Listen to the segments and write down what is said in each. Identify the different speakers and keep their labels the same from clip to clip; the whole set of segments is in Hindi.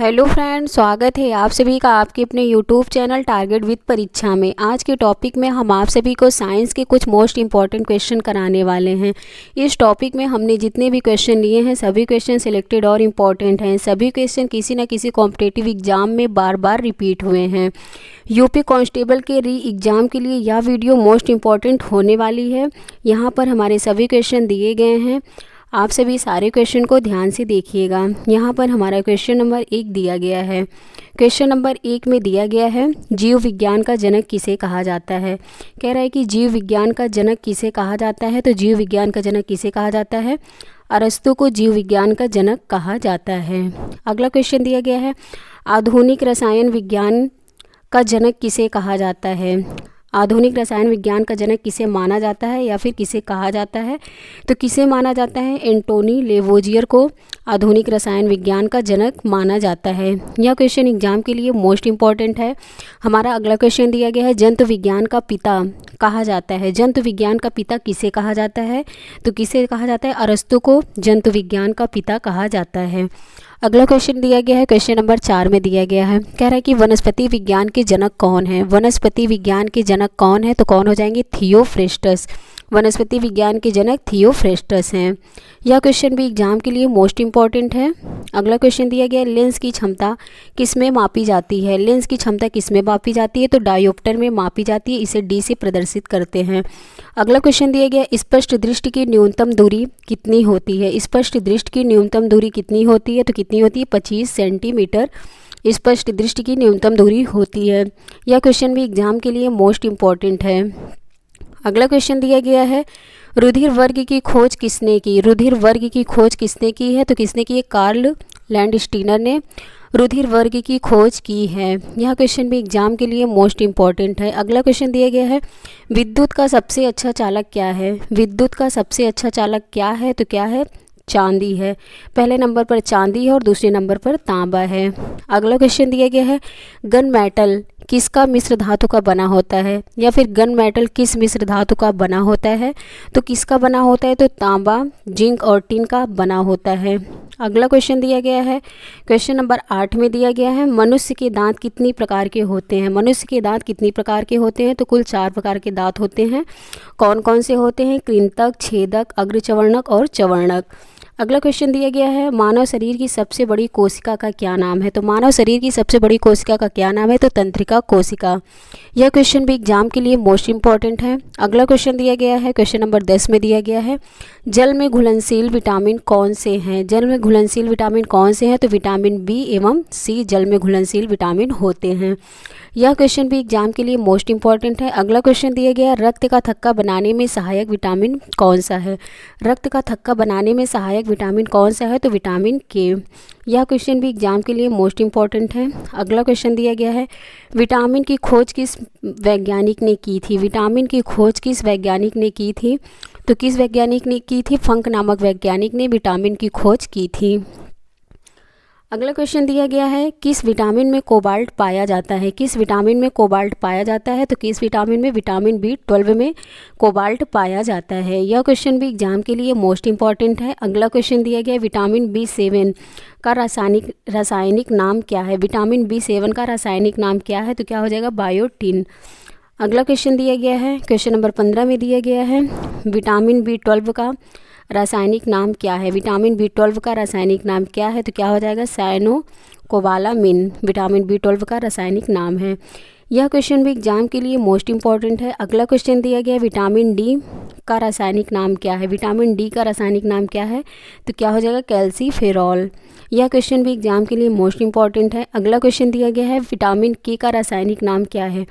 Speaker 1: हेलो फ्रेंड्स, स्वागत है आप सभी का आपके अपने यूट्यूब चैनल टारगेट विद परीक्षा में। आज के टॉपिक में हम आप सभी को साइंस के कुछ मोस्ट इंपॉर्टेंट क्वेश्चन कराने वाले हैं। इस टॉपिक में हमने जितने भी क्वेश्चन लिए हैं सभी क्वेश्चन सिलेक्टेड और इम्पॉर्टेंट हैं। सभी क्वेश्चन किसी न किसी कॉम्पिटिटिव एग्जाम में बार बार रिपीट हुए हैं। यूपी कांस्टेबल के री एग्ज़ाम के लिए यह वीडियो मोस्ट इम्पॉर्टेंट होने वाली है। यहाँ पर हमारे सभी क्वेश्चन दिए गए हैं, आप सभी सारे क्वेश्चन को ध्यान से देखिएगा। यहाँ पर हमारा क्वेश्चन नंबर 1 दिया गया है। क्वेश्चन नंबर 1 में दिया गया है जीव विज्ञान का जनक किसे कहा जाता है। कह रहा है कि जीव विज्ञान का जनक किसे कहा जाता है। तो जीव विज्ञान का जनक किसे कहा जाता है? अरस्तु को जीव विज्ञान का जनक कहा जाता है। अगला क्वेश्चन दिया गया है आधुनिक रसायन विज्ञान का जनक किसे कहा जाता है। आधुनिक रसायन विज्ञान का जनक किसे माना जाता है या फिर किसे कहा जाता है? तो किसे माना जाता है? एंटोनी लेवोजियर को आधुनिक रसायन विज्ञान का जनक माना जाता है। यह क्वेश्चन एग्जाम के लिए मोस्ट इम्पॉर्टेंट है। हमारा अगला क्वेश्चन दिया गया है जंतु विज्ञान का पिता कहा जाता है। जंतु विज्ञान का पिता किसे कहा जाता है? तो किसे कहा जाता है? अरस्तु को जंतु विज्ञान का पिता कहा जाता है। अगला क्वेश्चन दिया गया है क्वेश्चन नंबर 4 में दिया गया है। कह रहा है कि वनस्पति विज्ञान के जनक कौन है। वनस्पति विज्ञान के जनक कौन है? तो कौन हो जाएंगे? थियोफ्रेस्टस। वनस्पति विज्ञान के जनक थियोफ्रेस्टस हैं। यह क्वेश्चन भी एग्जाम के लिए मोस्ट इम्पॉर्टेंट है। अगला क्वेश्चन दिया गया है लेंस की क्षमता किस में मापी जाती है। लेंस की क्षमता किस में मापी जाती है? तो डायोप्टर में मापी जाती है। इसे डी से प्रदर्शित करते हैं। अगला क्वेश्चन दिया गया स्पष्ट दृष्टि की न्यूनतम दूरी कितनी होती है। स्पष्ट दृष्टि की न्यूनतम दूरी कितनी होती है? तो कितनी होती है? 25 सेंटीमीटर स्पष्ट दृष्टि की न्यूनतम दूरी होती है। यह क्वेश्चन भी एग्जाम के लिए मोस्ट इम्पॉर्टेंट है। अगला क्वेश्चन दिया गया है रुधिर वर्ग की खोज किसने की। रुधिर वर्ग की खोज किसने की है? तो किसने की है? कार्ल लैंडस्टीनर ने रुधिर वर्ग की खोज की है। यह क्वेश्चन भी एग्जाम के लिए मोस्ट इम्पॉर्टेंट है। अगला क्वेश्चन दिया गया है विद्युत का सबसे अच्छा चालक क्या है। विद्युत का सबसे अच्छा चालक क्या है? तो क्या है? चांदी है। पहले नंबर पर चांदी है और दूसरे नंबर पर तांबा है। अगला क्वेश्चन दिया गया है गन मेटल किसका मिश्र धातु का बना होता है या फिर गन मेटल किस मिश्र धातु का बना होता है? तो किसका बना होता है? तो तांबा, जिंक और टिन का बना होता है। अगला क्वेश्चन दिया गया है क्वेश्चन नंबर 8 में दिया गया है मनुष्य के दांत कितनी प्रकार के होते हैं। मनुष्य के दांत कितनी प्रकार के होते हैं? तो कुल 4 प्रकार के दांत होते हैं। कौन कौन से होते हैं? कृंतक, छेदक, अग्रचवर्णक और चवर्णक। अगला क्वेश्चन दिया गया है मानव शरीर की सबसे बड़ी कोशिका का क्या नाम है। तो मानव शरीर की सबसे बड़ी कोशिका का क्या नाम है? तो तंत्रिका कोशिका। यह क्वेश्चन भी एग्जाम के लिए मोस्ट इंपॉर्टेंट है। अगला क्वेश्चन दिया गया है क्वेश्चन नंबर 10 में दिया गया है जल में घुलनशील विटामिन कौन से हैं। जल में घुलनशील विटामिन कौन से हैं? तो विटामिन बी एवं सी जल में घुलनशील विटामिन होते हैं। यह क्वेश्चन भी एग्जाम के लिए मोस्ट इंपॉर्टेंट है। अगला क्वेश्चन दिया गया रक्त का थक्का बनाने में सहायक विटामिन कौन सा है। रक्त का थक्का बनाने में सहायक विटामिन कौन सा है? तो विटामिन के। यह क्वेश्चन भी एग्जाम के लिए मोस्ट इंपॉर्टेंट है। अगला क्वेश्चन दिया गया है विटामिन की खोज किस वैज्ञानिक ने की थी। विटामिन की खोज किस वैज्ञानिक ने की थी? तो किस वैज्ञानिक ने की थी? फंक नामक वैज्ञानिक ने विटामिन की खोज की थी। अगला क्वेश्चन दिया गया है किस विटामिन में कोबाल्ट पाया जाता है। किस विटामिन में कोबाल्ट पाया जाता है? तो किस विटामिन में? विटामिन B12 में कोबाल्ट पाया जाता है। यह क्वेश्चन भी एग्जाम के लिए मोस्ट इंपॉर्टेंट है। अगला क्वेश्चन दिया गया है विटामिन B7 का रासायनिक नाम क्या है। विटामिन B7 का रासायनिक नाम क्या है? तो क्या हो जाएगा? बायोटिन। अगला क्वेश्चन दिया गया है क्वेश्चन नंबर 15 में दिया गया है विटामिन B12 का रासायनिक नाम क्या है। विटामिन B12 का रासायनिक नाम क्या है? तो क्या हो जाएगा? साइनोकोबालामिन विटामिन B12 का रासायनिक नाम है। यह क्वेश्चन भी एग्जाम के लिए मोस्ट इंपॉर्टेंट है। अगला क्वेश्चन दिया गया है विटामिन डी का रासायनिक नाम क्या है। विटामिन डी का रासायनिक नाम क्या है? तो क्या हो जाएगा? कैल्सीफेरॉल। यह क्वेश्चन भी एग्जाम के लिए मोस्ट इंपॉर्टेंट है। अगला क्वेश्चन दिया गया है विटामिन के का रासायनिक नाम क्या है।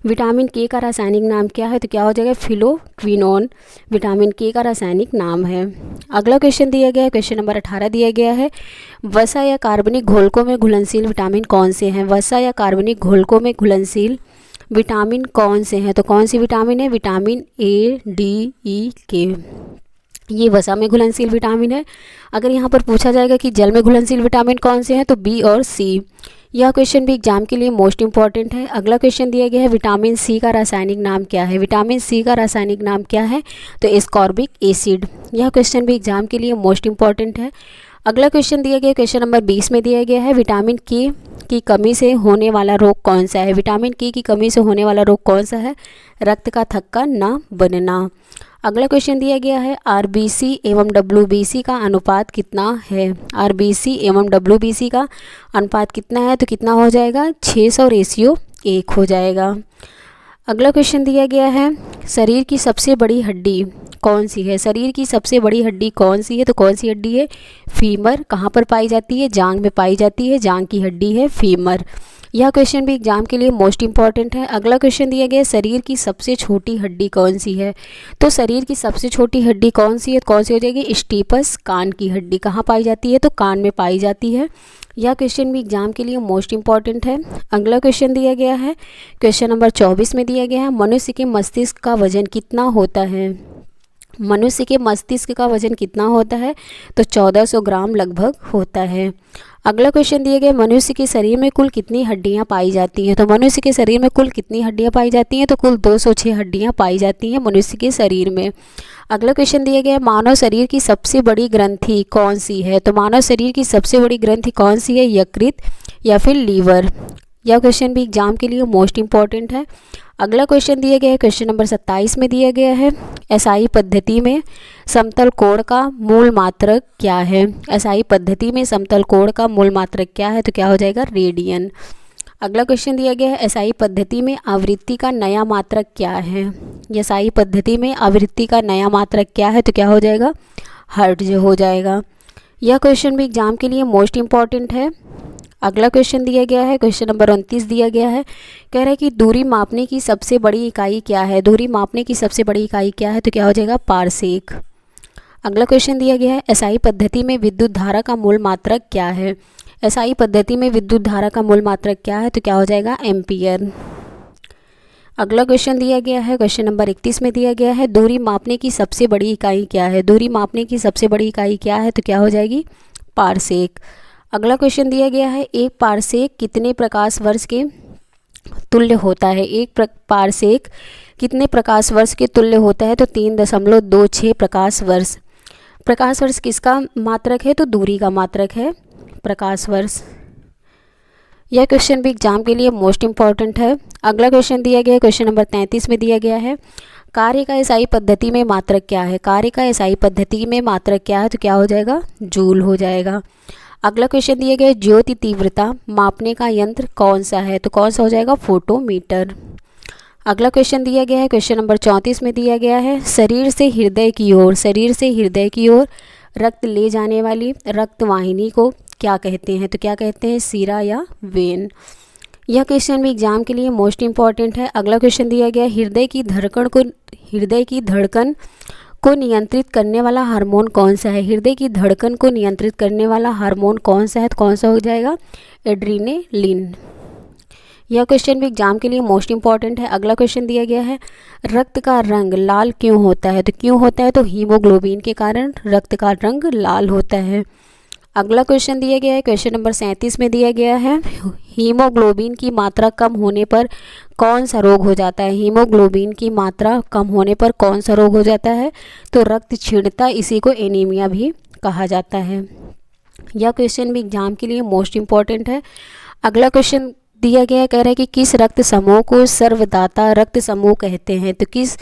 Speaker 1: विटामिन के का रासायनिक नाम क्या है? तो क्या हो जाएगा? फिलोक्विनोन विटामिन के का रासायनिक नाम है। अगला क्वेश्चन दिया गया है क्वेश्चन नंबर 18 दिया गया है वसा या कार्बनिक घोलकों में घुलनशील विटामिन कौन से हैं। वसा या कार्बनिक घोलकों में घुलनशील विटामिन कौन से हैं? तो कौन सी विटामिन है? Vitamin A, D, E, K। ये वसा में घुलनशील विटामिन है। अगर यहाँ पर पूछा जाएगा कि जल में घुलनशील विटामिन कौन से हैं तो B और C। यह क्वेश्चन भी एग्जाम के लिए मोस्ट इंपॉर्टेंट है। अगला क्वेश्चन दिया गया है विटामिन सी का रासायनिक नाम क्या है। विटामिन सी का रासायनिक नाम क्या है? तो एस्कॉर्बिक एसिड। यह क्वेश्चन भी एग्जाम के लिए मोस्ट इंपॉर्टेंट है। अगला क्वेश्चन दिया गया क्वेश्चन नंबर 20 में दिया गया है विटामिन के की कमी से होने वाला रोग कौन सा है। विटामिन के की कमी से होने वाला रोग कौन सा है? रक्त का थक्का न बनना। अगला क्वेश्चन दिया गया है आरबीसी एवं डब्ल्यूबीसी का अनुपात कितना है। आरबीसी एवं डब्ल्यूबीसी का अनुपात कितना है? तो कितना हो जाएगा? 600:1 हो जाएगा। अगला क्वेश्चन दिया गया है शरीर की सबसे बड़ी हड्डी कौन सी है। शरीर की सबसे बड़ी हड्डी कौन सी है? तो कौन सी हड्डी है? फीमर। कहाँ पर पाई जाती है? जांग में पाई जाती है। जांग की हड्डी है फीमर। यह क्वेश्चन भी एग्जाम के लिए मोस्ट इंपॉर्टेंट है। अगला क्वेश्चन दिया गया है शरीर की सबसे छोटी हड्डी कौन सी है। तो शरीर की सबसे छोटी हड्डी कौन सी है? कौन सी हो जाएगी? स्टीपस। कान की हड्डी। कहाँ पाई जाती है? तो कान में पाई जाती है। यह क्वेश्चन भी एग्जाम के लिए मोस्ट इंपॉर्टेंट है। अगला क्वेश्चन दिया गया है क्वेश्चन नंबर 24 में दिया गया है मनुष्य के मस्तिष्क का वजन कितना होता है। मनुष्य के मस्तिष्क का वजन कितना होता है? तो 1400 ग्राम लगभग होता है। अगला क्वेश्चन दिया गया मनुष्य के शरीर में कुल कितनी हड्डियां पाई जाती हैं। तो मनुष्य के शरीर में कुल कितनी हड्डियां पाई जाती हैं? तो कुल 206 हड्डियां पाई जाती हैं मनुष्य के शरीर में। अगला क्वेश्चन दिया गया मानव शरीर की सबसे बड़ी ग्रंथि कौन सी है। तो मानव शरीर की सबसे बड़ी ग्रंथि कौन सी है? यकृत या फिर लीवर। यह क्वेश्चन भी एग्जाम के लिए मोस्ट इंपॉर्टेंट है। अगला क्वेश्चन दिया गया है क्वेश्चन नंबर 27 में दिया गया है एसआई पद्धति में समतल कोण का मूल मात्रक क्या है। एसआई पद्धति में समतल कोण का मूल मात्रक क्या है? तो क्या हो जाएगा? रेडियन। अगला क्वेश्चन दिया गया है एसआई पद्धति में आवृत्ति का नया मात्रक क्या है। एसआई पद्धति में आवृत्ति का नया मात्रक क्या है? तो क्या हो जाएगा? हर्ट्ज हो जाएगा। यह क्वेश्चन भी एग्जाम के लिए मोस्ट इंपॉर्टेंट है। अगला क्वेश्चन दिया गया है क्वेश्चन नंबर 29 दिया गया है कह रहा है कि दूरी मापने की सबसे बड़ी इकाई क्या है। दूरी मापने की सबसे बड़ी इकाई क्या है? तो क्या हो जाएगा? पारसेक। अगला क्वेश्चन दिया गया है एसआई पद्धति में विद्युत धारा का मूल मात्रक क्या है। एसआई पद्धति में विद्युत धारा का मूल मात्रक क्या है? तो क्या हो जाएगा? एम्पियर। अगला क्वेश्चन दिया गया है क्वेश्चन नंबर 31 में दिया गया है दूरी मापने की सबसे बड़ी इकाई क्या है। दूरी मापने की सबसे बड़ी इकाई क्या है? तो क्या हो जाएगी? पारसेक। अगला क्वेश्चन दिया गया है एक पारसेक कितने प्रकाश वर्ष के तुल्य होता है। एक पारसेक कितने प्रकाश वर्ष के तुल्य होता है? तो 3.26 प्रकाश वर्ष। प्रकाश वर्ष किसका मात्रक है? तो दूरी का मात्रक है प्रकाश वर्ष। यह क्वेश्चन भी एग्जाम के लिए मोस्ट इंपॉर्टेंट है। अगला क्वेश्चन दिया गया है क्वेश्चन नंबर 33 में दिया गया है कार्य का एसआई पद्धति में मात्रक क्या है। कार्य का एसआई पद्धति में मात्रक क्या है? तो क्या हो जाएगा? जूल हो जाएगा। अगला क्वेश्चन दिया गया है ज्योति तीव्रता मापने का यंत्र कौन सा है। तो कौन सा हो जाएगा? फोटोमीटर। अगला क्वेश्चन दिया गया है क्वेश्चन नंबर 34 में दिया गया है शरीर से हृदय की ओर रक्त ले जाने वाली रक्त वाहिनी को क्या कहते हैं। तो क्या कहते हैं? सीरा या वेन। यह क्वेश्चन भी एग्जाम के लिए मोस्ट इंपॉर्टेंट है। अगला क्वेश्चन दिया गया हृदय की धड़कन को नियंत्रित करने वाला हार्मोन कौन सा है। हृदय की धड़कन को नियंत्रित करने वाला हार्मोन कौन सा है? तो कौन सा हो जाएगा? एड्रीनेलिन। यह क्वेश्चन भी एग्जाम के लिए मोस्ट इंपॉर्टेंट है। अगला क्वेश्चन दिया गया है रक्त का रंग लाल क्यों होता है। तो क्यों होता है? तो हीमोग्लोबिन के कारण रक्त का रंग लाल होता है। अगला क्वेश्चन दिया गया है क्वेश्चन नंबर 37 में दिया गया है हीमोग्लोबिन की मात्रा कम होने पर कौन सा रोग हो जाता है। हीमोग्लोबिन की मात्रा कम होने पर कौन सा रोग हो जाता है? तो रक्त क्षीणता, इसी को एनीमिया भी कहा जाता है। यह क्वेश्चन भी एग्जाम के लिए मोस्ट इंपॉर्टेंट है। अगला क्वेश्चन दिया गया है कह रहा है कि किस रक्त समूह को सर्वदाता रक्त समूह कहते हैं। तो किस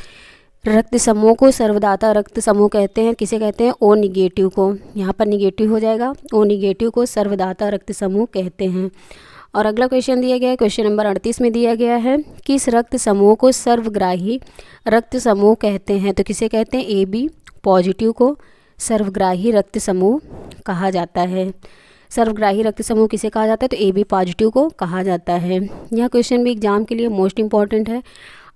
Speaker 1: रक्त समूह को सर्वदाता रक्त समूह कहते हैं? किसे कहते हैं? ओ निगेटिव को। यहाँ पर निगेटिव हो जाएगा। ओ निगेटिव को सर्वदाता रक्त समूह कहते हैं। और अगला क्वेश्चन दिया गया है क्वेश्चन नंबर 38 में दिया गया है किस रक्त समूह को सर्वग्राही रक्त समूह कहते हैं। तो किसे कहते हैं? ए बी पॉजिटिव को सर्वग्राही रक्त समूह कहा जाता है। सर्वग्राही रक्त समूह किसे कहा जाता है? तो ए बी पॉजिटिव को कहा जाता है। यह क्वेश्चन भी एग्जाम के लिए मोस्ट इंपॉर्टेंट है।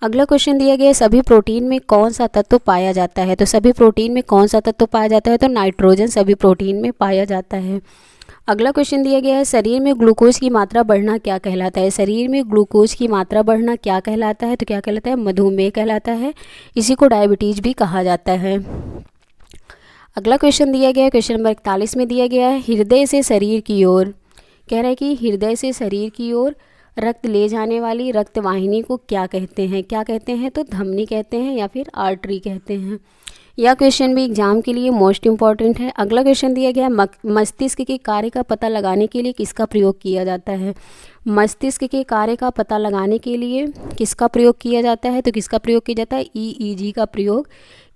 Speaker 1: अगला क्वेश्चन दिया गया है सभी प्रोटीन में कौन सा तत्व पाया जाता है। तो सभी प्रोटीन में कौन सा तत्व पाया जाता है? तो नाइट्रोजन सभी प्रोटीन में पाया जाता है। अगला क्वेश्चन दिया गया है शरीर में ग्लूकोज की मात्रा बढ़ना क्या कहलाता है। शरीर में ग्लूकोज की मात्रा बढ़ना क्या कहलाता है? तो क्या कहलाता है? मधुमेह कहलाता है। इसी को डायबिटीज भी कहा जाता है। अगला क्वेश्चन दिया गया है क्वेश्चन नंबर 41 में दिया गया है हृदय से शरीर की ओर कह रहा है कि हृदय से शरीर की ओर रक्त ले जाने वाली रक्त वाहिनी को क्या कहते हैं? क्या कहते हैं? तो धमनी कहते हैं या फिर आर्टरी कहते हैं। यह क्वेश्चन भी एग्जाम के लिए मोस्ट इंपॉर्टेंट है। अगला क्वेश्चन दिया गया है, मस्तिष्क के कार्य का पता लगाने के लिए किसका प्रयोग किया जाता है। मस्तिष्क के कार्य का पता लगाने के लिए किसका प्रयोग किया जाता है, तो किसका प्रयोग किया जाता है, EEG का प्रयोग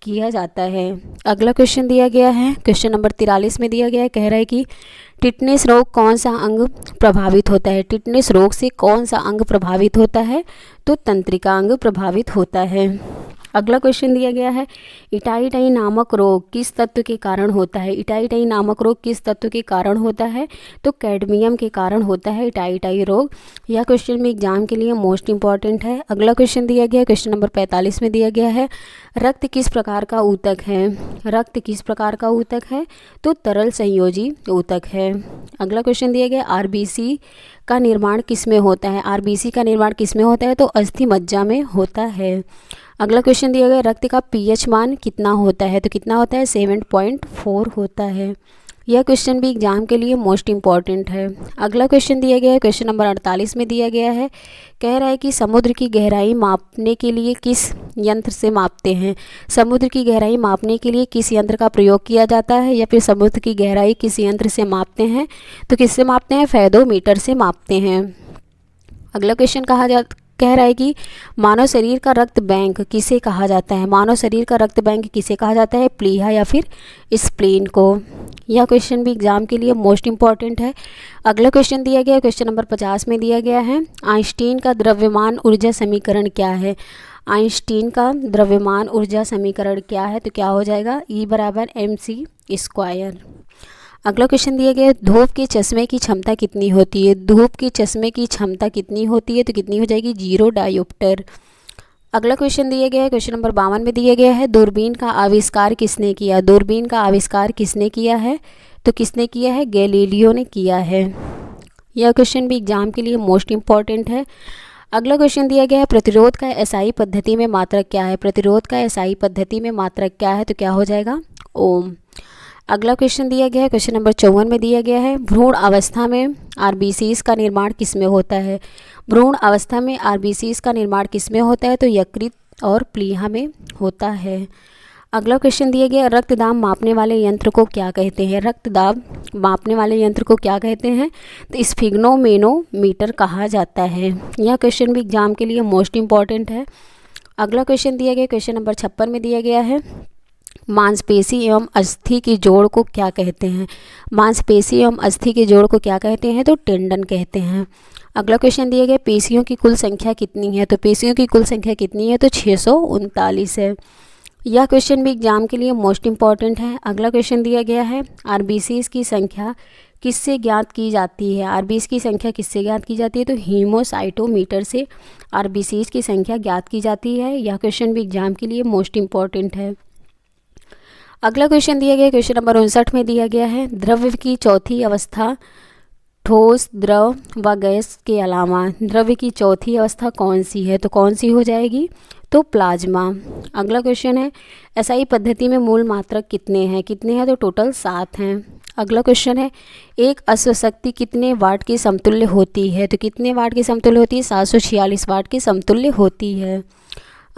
Speaker 1: किया जाता है। अगला क्वेश्चन दिया गया है, क्वेश्चन नंबर 43 में दिया गया है, कह रहा है कि टिटनेस रोग कौन सा अंग प्रभावित होता है। टिटनेस रोग से कौन सा अंग प्रभावित होता है, तो तंत्रिका अंग प्रभावित होता है। अगला क्वेश्चन दिया गया है, इटाई नामक रोग किस तत्व के कारण होता है। इटाई नामक रोग किस तत्व के कारण होता है, तो कैडमियम के कारण होता है इटाई रोग। यह क्वेश्चन भी एग्जाम के लिए मोस्ट इंपॉर्टेंट है। अगला क्वेश्चन दिया गया है, क्वेश्चन नंबर 45 में दिया गया है, रक्त किस प्रकार का ऊतक है। रक्त किस प्रकार का ऊतक है, तो तरल संयोजी ऊतक है। अगला क्वेश्चन दिया गया, RBC का निर्माण किस में होता है। RBC का निर्माण किस में होता है, तो अस्थि मज्जा में होता है। अगला क्वेश्चन दिया गया, रक्त का pH मान कितना होता है, तो कितना होता है, 7.4 होता है। यह क्वेश्चन भी एग्जाम के लिए मोस्ट इंपॉर्टेंट है। अगला क्वेश्चन दिया गया है, क्वेश्चन नंबर 48 में दिया गया है, कह रहा है कि समुद्र की गहराई मापने के लिए किस यंत्र से मापते हैं। समुद्र की गहराई मापने के लिए किस यंत्र का प्रयोग किया जाता है, या फिर समुद्र की गहराई किस यंत्र से मापते हैं, तो किससे मापते हैं, फेदोमीटर से मापते हैं। अगला क्वेश्चन कह रहा है कि मानव शरीर का रक्त बैंक किसे कहा जाता है। मानव शरीर का रक्त बैंक किसे कहा जाता है, प्लीहा या फिर स्प्लीन को। यह क्वेश्चन भी एग्जाम के लिए मोस्ट इंपॉर्टेंट है। अगला क्वेश्चन दिया गया है, क्वेश्चन नंबर 50 में दिया गया है, आइंस्टीन का द्रव्यमान ऊर्जा समीकरण क्या है। आइंस्टीन का द्रव्यमान ऊर्जा समीकरण क्या है, तो क्या हो जाएगा, E = mc²। अगला क्वेश्चन दिया गया है, धूप के चश्मे की क्षमता कितनी होती है। धूप के चश्मे की क्षमता कितनी होती है, तो कितनी हो जाएगी, 0 डायोप्टर। अगला क्वेश्चन दिया गया है, क्वेश्चन नंबर 52 में दिया गया है, दूरबीन का आविष्कार किसने किया। दूरबीन का आविष्कार किसने किया है, तो किसने किया है, गैलीलियो ने किया है। यह क्वेश्चन भी एग्जाम के लिए मोस्ट इंपॉर्टेंट है। अगला क्वेश्चन दिया गया है, प्रतिरोध का एसआई पद्धति में मात्रक क्या है। प्रतिरोध का एसआई पद्धति में मात्रक क्या है, तो क्या हो जाएगा, ओम। अगला क्वेश्चन दिया गया है, क्वेश्चन नंबर 54 में दिया गया है, भ्रूण अवस्था में RBCs का निर्माण किस में होता है। भ्रूण अवस्था में RBCs का निर्माण किस में होता है, तो यकृत और प्लीहा में होता है। अगला क्वेश्चन दिया गया, रक्तदाब मापने वाले यंत्र को क्या कहते हैं। रक्तदाब मापने वाले यंत्र को क्या कहते हैं, तो स्फिग्नोमेनोमीटर कहा जाता है। यह क्वेश्चन भी एग्जाम के लिए मोस्ट इंपॉर्टेंट है। अगला क्वेश्चन दिया गया, क्वेश्चन नंबर 56 में दिया गया है, मांसपेशी एवं अस्थि की जोड़ को क्या कहते हैं। मांसपेशी एवं अस्थि के जोड़ को क्या कहते हैं, तो टेंडन कहते हैं। अगला क्वेश्चन दिया गया, पेशियों की कुल संख्या कितनी है। तो पेशियों की कुल संख्या कितनी है, तो 639 है। यह क्वेश्चन भी एग्जाम के लिए मोस्ट इंपॉर्टेंट है। अगला क्वेश्चन दिया गया है, RBCs की संख्या किससे ज्ञात की जाती है। RBCs की संख्या किससे ज्ञात की जाती है, तो हीमोसाइटोमीटर से RBCs की संख्या ज्ञात की जाती है। यह क्वेश्चन भी एग्जाम के लिए मोस्ट इंपॉर्टेंट है। अगला क्वेश्चन दिया गया, क्वेश्चन नंबर 59 में दिया गया है, द्रव्य की चौथी अवस्था ठोस, द्रव व गैस के अलावा द्रव्य की चौथी अवस्था कौन सी है, तो कौन सी हो जाएगी, तो प्लाज्मा। अगला क्वेश्चन है, एसआई पद्धति में मूल मात्रक कितने हैं। कितने हैं, तो टोटल 7 हैं। अगला क्वेश्चन है, एक अश्वशक्ति कितने वाट के समतुल्य होती है। तो कितने वाट के समतुल्य होती है, 746 वाट के समतुल्य होती है।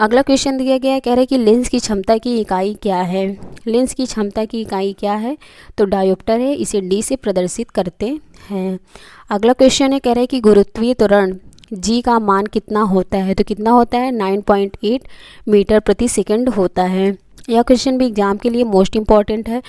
Speaker 1: अगला क्वेश्चन दिया गया है, कह रहे हैं कि लेंस की क्षमता की इकाई क्या है। लेंस की क्षमता की इकाई क्या है, तो डायोप्टर है, इसे D से प्रदर्शित करते हैं। अगला क्वेश्चन है, कह रहे हैं कि गुरुत्वीय त्वरण G का मान कितना होता है। तो कितना होता है, 9.8 मीटर प्रति सेकंड होता है। यह क्वेश्चन भी एग्जाम के लिए मोस्ट इंपॉर्टेंट है।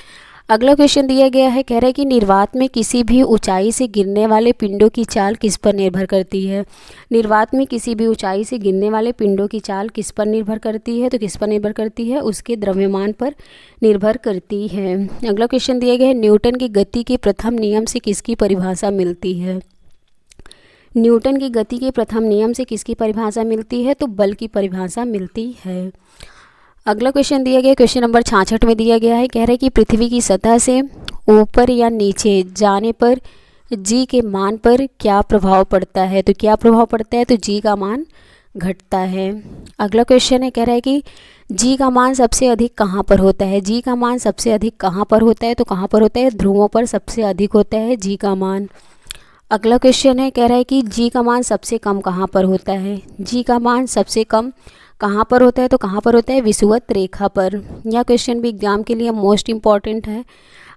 Speaker 1: अगला क्वेश्चन दिया गया है, कह रहा है कि निर्वात में किसी भी ऊंचाई से गिरने वाले पिंडों की चाल किस पर निर्भर करती है। निर्वात में किसी भी ऊंचाई से गिरने वाले पिंडों की चाल किस पर निर्भर करती है, तो किस पर निर्भर करती है, उसके द्रव्यमान पर निर्भर करती है। अगला क्वेश्चन दिया गया है, न्यूटन की गति के प्रथम नियम से किसकी परिभाषा मिलती है। न्यूटन की गति के प्रथम नियम से किसकी परिभाषा मिलती है, तो बल की परिभाषा मिलती है। अगला क्वेश्चन दिया गया, क्वेश्चन नंबर 66 में दिया गया है, कह रहे हैं कि पृथ्वी की सतह से ऊपर या नीचे जाने पर G के मान पर क्या प्रभाव पड़ता है। तो क्या प्रभाव पड़ता है, तो G का मान घटता है। अगला क्वेश्चन है, कह रहा है कि G का मान सबसे अधिक कहाँ पर होता है। G का मान सबसे अधिक कहाँ पर होता है, तो कहाँ पर होता है, ध्रुवों पर सबसे अधिक होता है G का मान। अगला क्वेश्चन है, कह रहा है कि G का मान सबसे कम कहाँ पर होता है। G का मान सबसे कम कहाँ पर होता है? तो कहाँ पर होता है? विषुवत रेखा पर। यह क्वेश्चन भी एग्जाम के लिए मोस्ट इम्पॉर्टेंट है।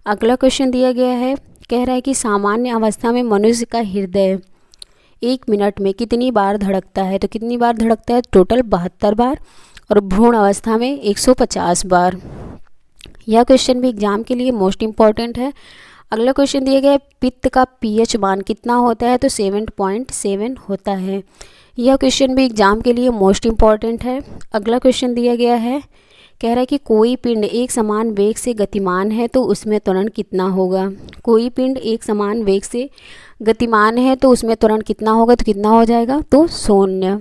Speaker 1: अगला क्वेश्चन दिया गया है, कह रहा है कि सामान्य अवस्था में मनुष्य का हृदय 1 मिनट में कितनी बार धड़कता है? तो कितनी बार धड़कता है? टोटल 72 बार। और भ्रूण अवस्था में 150 बार। यह क्वेश्चन भी एग्जाम के लिए मोस्ट इम्पॉर्टेंट है। अगला क्वेश्चन दिया गया है, पित्त का पीएच मान कितना होता है? तो 7.7 होता है। यह क्वेश्चन भी एग्जाम के लिए मोस्ट इम्पॉर्टेंट है। अगला क्वेश्चन दिया गया है, कह रहा है कि कोई पिंड एक समान वेग से गतिमान है तो उसमें त्वरण कितना होगा? कोई पिंड एक समान वेग से गतिमान है तो उसमें त्वरण कितना होगा? तो कितना हो जाएगा? तो 0।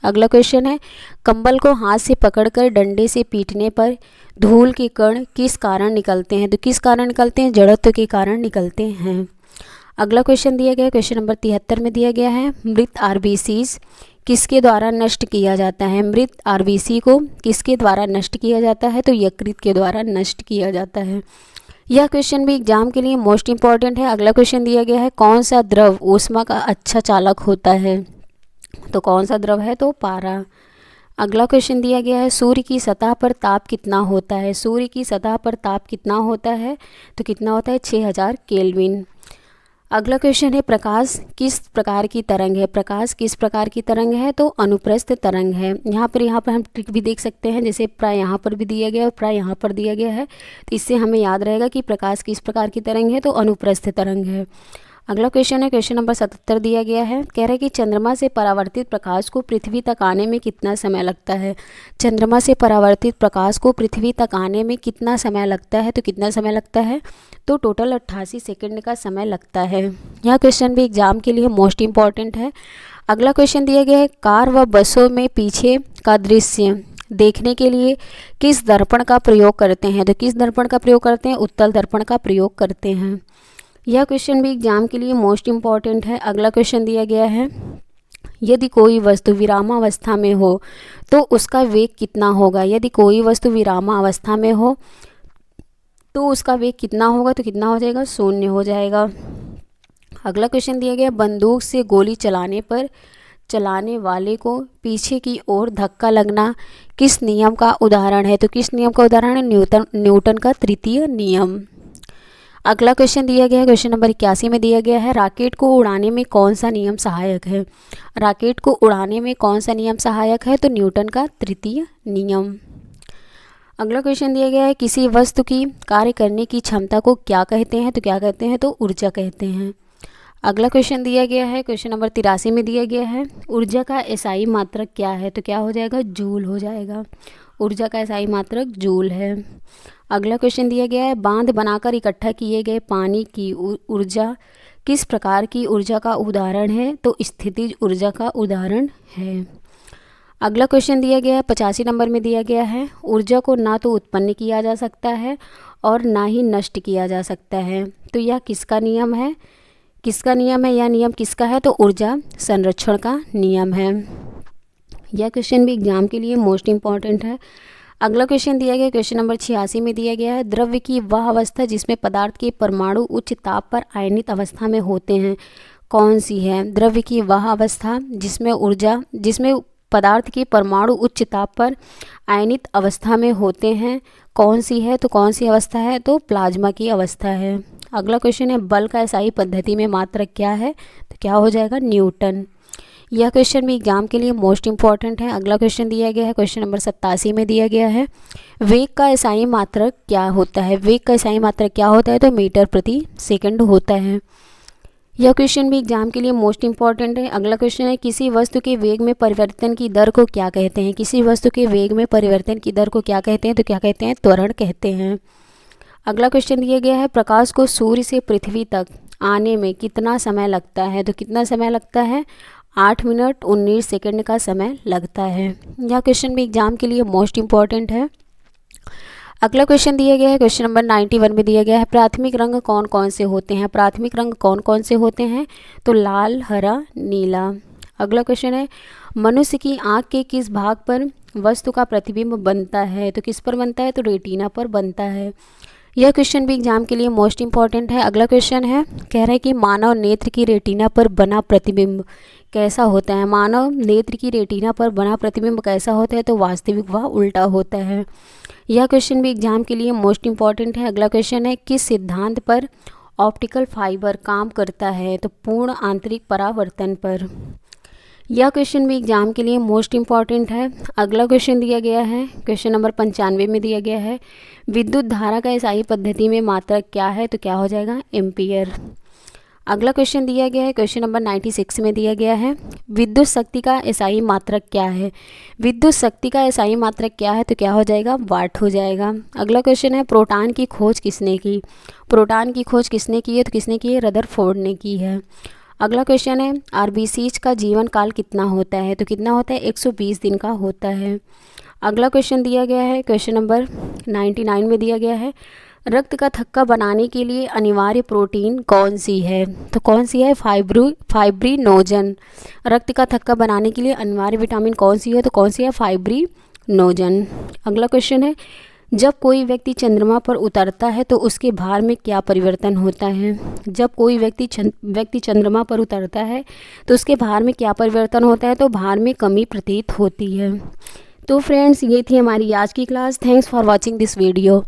Speaker 1: अगला क्वेश्चन है, कंबल को हाथ से पकड़कर डंडे से पीटने पर धूल के कण किस कारण निकलते हैं? तो किस कारण निकलते हैं? जड़त्व के कारण निकलते हैं। अगला क्वेश्चन दिया गया है, क्वेश्चन नंबर 73 में दिया गया है, मृत आरबीसीज किसके द्वारा नष्ट किया जाता है? मृत आरबीसी को किसके द्वारा नष्ट किया जाता है? तो यकृत के द्वारा नष्ट किया जाता है। यह क्वेश्चन भी एग्जाम के लिए मोस्ट इम्पॉर्टेंट है। अगला क्वेश्चन दिया गया है, कौन सा द्रव ऊष्मा का अच्छा चालक होता है? तो कौन सा द्रव है? तो पारा। अगला क्वेश्चन दिया गया है, सूर्य की सतह पर ताप कितना होता है? सूर्य की सतह पर ताप कितना होता है? तो कितना होता है? 6000 केल्विन। अगला क्वेश्चन है, प्रकाश किस प्रकार की तरंग है? प्रकाश किस प्रकार की तरंग है? तो अनुप्रस्थ तरंग है। यहाँ पर हम ट्रिक भी देख सकते हैं, जैसे प्राय यहाँ पर भी दिया गया है और प्राय यहाँ पर दिया गया है, तो इससे हमें याद रहेगा कि प्रकाश किस प्रकार की तरंग है? तो अनुप्रस्थ तरंग है। अगला क्वेश्चन है, क्वेश्चन नंबर 77 दिया गया है, कह रहा है कि चंद्रमा से परावर्तित प्रकाश को पृथ्वी तक आने में कितना समय लगता है? चंद्रमा से परावर्तित प्रकाश को पृथ्वी तक आने में कितना समय लगता है? तो कितना समय लगता है? तो टोटल 88 सेकंड का समय लगता है। यह क्वेश्चन भी एग्जाम के लिए मोस्ट इम्पॉर्टेंट है। अगला क्वेश्चन दिया गया है, कार व बसों में पीछे का दृश्य देखने के लिए किस दर्पण का प्रयोग करते हैं? तो किस दर्पण का प्रयोग करते हैं? उत्तल दर्पण का प्रयोग करते हैं। यह क्वेश्चन भी एग्जाम के लिए मोस्ट इम्पॉर्टेंट है। अगला क्वेश्चन दिया गया है, यदि कोई वस्तु विरामावस्था में हो तो उसका वेग कितना होगा? यदि कोई वस्तु विरामावस्था में हो तो उसका वेग कितना होगा? तो कितना हो जाएगा? 0 हो जाएगा। अगला क्वेश्चन दिया गया, बंदूक से गोली चलाने पर चलाने वाले को पीछे की ओर धक्का लगना किस नियम का उदाहरण है? तो किस नियम का उदाहरण है? न्यूटन का तृतीय नियम। अगला क्वेश्चन दिया गया है, क्वेश्चन नंबर 81 में दिया गया है, रॉकेट को उड़ाने में कौन सा नियम सहायक है? रॉकेट को उड़ाने में कौन सा नियम सहायक है? तो न्यूटन का तृतीय नियम। अगला क्वेश्चन दिया गया है, किसी वस्तु की कार्य करने की क्षमता को क्या कहते हैं? तो क्या कहते हैं? तो ऊर्जा कहते हैं। अगला क्वेश्चन दिया गया है, क्वेश्चन नंबर 83 में दिया गया है, ऊर्जा का एसआई मात्रक क्या है? तो क्या हो जाएगा? जूल हो जाएगा। ऊर्जा का एसआई मात्रक जूल है। अगला क्वेश्चन दिया गया है, बांध बनाकर इकट्ठा किए गए पानी की ऊर्जा किस प्रकार की ऊर्जा का उदाहरण है? तो स्थितिज ऊर्जा का उदाहरण है। अगला क्वेश्चन दिया गया है, 85 नंबर में दिया गया है, ऊर्जा को ना तो उत्पन्न किया जा सकता है और ना ही नष्ट किया जा सकता है। तो यह किसका नियम है? किसका नियम है? यह नियम किसका है? तो ऊर्जा संरक्षण का नियम है। यह क्वेश्चन भी एग्जाम के लिए मोस्ट इम्पॉर्टेंट है। अगला क्वेश्चन दिया गया, क्वेश्चन नंबर 86 में दिया गया है, द्रव्य की वह अवस्था जिसमें पदार्थ के परमाणु उच्च ताप पर आयनित अवस्था में होते हैं, कौन सी है? द्रव्य की वह अवस्था जिसमें पदार्थ के परमाणु उच्च ताप पर आयनित अवस्था में होते हैं, कौन सी है? तो कौन सी अवस्था है? तो प्लाज्मा की अवस्था है। अगला क्वेश्चन है, बल का एसआई पद्धति में मात्रक क्या है? तो क्या हो जाएगा? न्यूटन। यह क्वेश्चन भी एग्जाम के लिए मोस्ट इम्पॉर्टेंट है। अगला क्वेश्चन दिया गया है, क्वेश्चन नंबर 87 में दिया गया है, वेग का एसआई मात्रक क्या होता है? वेग का एसआई मात्रक क्या होता है? तो मीटर प्रति सेकंड होता है। यह क्वेश्चन भी एग्जाम के लिए मोस्ट इम्पॉर्टेंट है। अगला क्वेश्चन है, किसी वस्तु के वेग में परिवर्तन की दर को क्या कहते हैं? किसी वस्तु के वेग में परिवर्तन की दर को क्या कहते हैं? तो क्या कहते हैं? त्वरण कहते हैं। अगला क्वेश्चन दिया गया है, प्रकाश को सूर्य से पृथ्वी तक आने में कितना समय लगता है? तो कितना समय लगता है? 8 मिनट 19 सेकंड का समय लगता है। यह क्वेश्चन भी एग्जाम के लिए मोस्ट इम्पॉर्टेंट है। अगला क्वेश्चन दिया गया है, क्वेश्चन नंबर 91 में दिया गया है, प्राथमिक रंग कौन कौन से होते हैं? प्राथमिक रंग कौन कौन से होते हैं? तो लाल, हरा, नीला। अगला क्वेश्चन है, मनुष्य की आँख के किस भाग पर वस्तु का प्रतिबिंब बनता है? तो किस पर बनता है? तो रेटिना पर बनता है। यह क्वेश्चन भी एग्जाम के लिए मोस्ट इंपॉर्टेंट है। अगला क्वेश्चन है, कह रहा है कि मानव नेत्र की रेटिना पर बना प्रतिबिंब कैसा होता है। मानव नेत्र की रेटिना पर बना प्रतिबिंब कैसा होता है, तो वास्तविक व उल्टा होता है। यह क्वेश्चन भी एग्जाम के लिए मोस्ट इंपॉर्टेंट है। अगला क्वेश्चन है, किस सिद्धांत पर ऑप्टिकल फाइबर काम करता है, तो पूर्ण आंतरिक परावर्तन पर। यह क्वेश्चन भी एग्जाम के लिए मोस्ट इंपॉर्टेंट है। अगला क्वेश्चन दिया गया है, क्वेश्चन नंबर 95 में दिया गया है, विद्युत धारा का एसआई पद्धति में मात्रक क्या है, तो क्या हो जाएगा, एम्पियर। अगला क्वेश्चन दिया गया है, क्वेश्चन नंबर 96 में दिया गया है, विद्युत शक्ति का एसआई मात्रक क्या है। विद्युत शक्ति का एसआई मात्रक क्या है, तो क्या हो जाएगा, वाट हो जाएगा। अगला क्वेश्चन है, प्रोटॉन की खोज किसने की। प्रोटॉन की खोज किसने की है, तो किसने की है, रदरफोर्ड ने की है। अगला क्वेश्चन है, आरबीसीज का जीवन काल कितना होता है, तो कितना होता है, 120 दिन का होता है। अगला क्वेश्चन दिया गया है, क्वेश्चन नंबर 99 में दिया गया है, रक्त का थक्का बनाने के लिए अनिवार्य प्रोटीन कौन सी है, तो कौन सी है, फाइब्रिनोजन। रक्त का थक्का बनाने के लिए अनिवार्य विटामिन कौन सी है, तो कौन सी है, फाइब्रिनोजन। अगला क्वेश्चन है, जब कोई व्यक्ति चंद्रमा पर उतरता है तो उसके भार में क्या परिवर्तन होता है। जब कोई व्यक्ति चंद्रमा पर उतरता है तो उसके भार में क्या परिवर्तन होता है, तो भार में कमी प्रतीत होती है। तो फ्रेंड्स, ये थी हमारी आज की class. Thanks for watching this video.